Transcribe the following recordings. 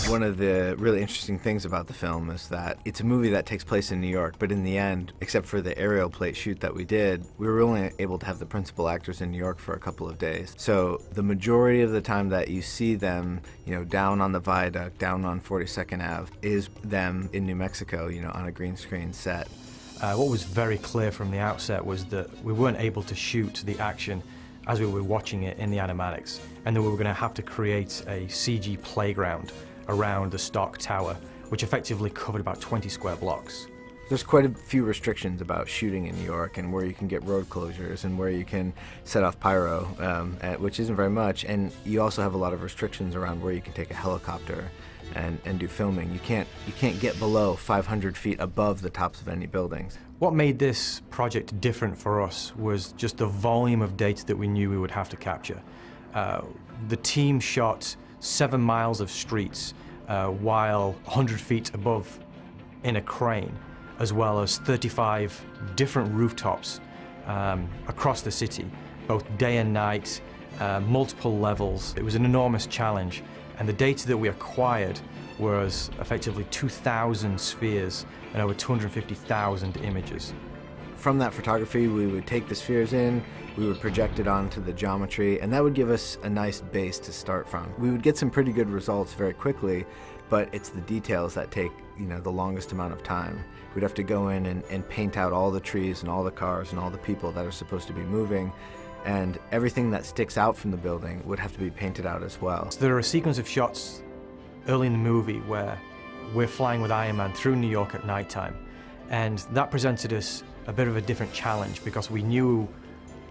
One of the really interesting things about the film is that it's a movie that takes place in New York, but in the end, except for the aerial plate shoot that we did, we were only able to have the principal actors in New York for a couple of days. So the majority of the time that you see them, down on the viaduct, down on 42nd Ave, is them in New Mexico, on a green screen set. What was very clear from the outset was that we weren't able to shoot the action as we were watching it in the animatics, and that we were going to have to create a CG playground around the stock tower, which effectively covered about 20 square blocks. There's quite a few restrictions about shooting in New York, and where you can get road closures and where you can set off pyro, which isn't very much, and you also have a lot of restrictions around where you can take a helicopter and do filming. You can't get below 500 feet above the tops of any buildings. What made this project different for us was just the volume of data that we knew we would have to capture. The team shot 7 miles of streets while 100 feet above in a crane, as well as 35 different rooftops across the city, both day and night, multiple levels. It was an enormous challenge, and the data that we acquired was effectively 2,000 spheres and over 250,000 images. From that photography, we would take the spheres in, we would project it onto the geometry, and that would give us a nice base to start from. We would get some pretty good results very quickly, but it's the details that take, the longest amount of time. We'd have to go in and paint out all the trees and all the cars and all the people that are supposed to be moving, and everything that sticks out from the building would have to be painted out as well. So there are a sequence of shots early in the movie where we're flying with Iron Man through New York at nighttime, and that presented us a bit of a different challenge, because we knew,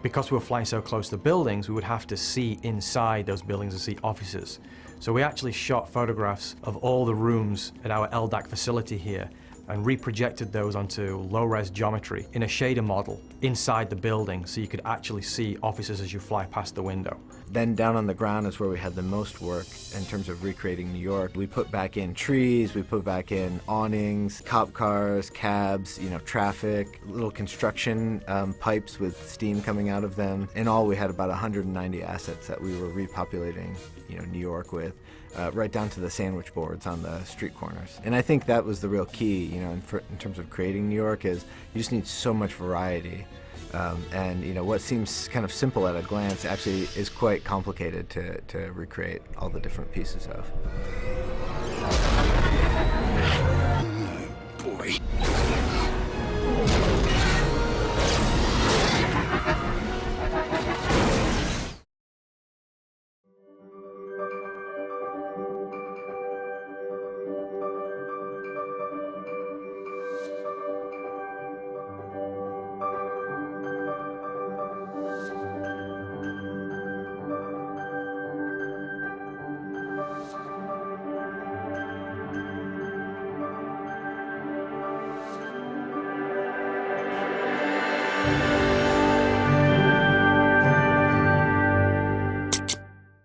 because we were flying so close to buildings, we would have to see inside those buildings and see offices. So we actually shot photographs of all the rooms at our LDAC facility here and reprojected those onto low-res geometry in a shader model inside the building, so you could actually see offices as you fly past the window. Then down on the ground is where we had the most work in terms of recreating New York. We put back in trees, we put back in awnings, cop cars, cabs, traffic, little construction pipes with steam coming out of them. In all, we had about 190 assets that we were repopulating, New York with, right down to the sandwich boards on the street corners. And I think that was the real key, in terms of creating New York, is you just need so much variety. And what seems kind of simple at a glance actually is quite complicated to recreate all the different pieces of. Boy. Thank you.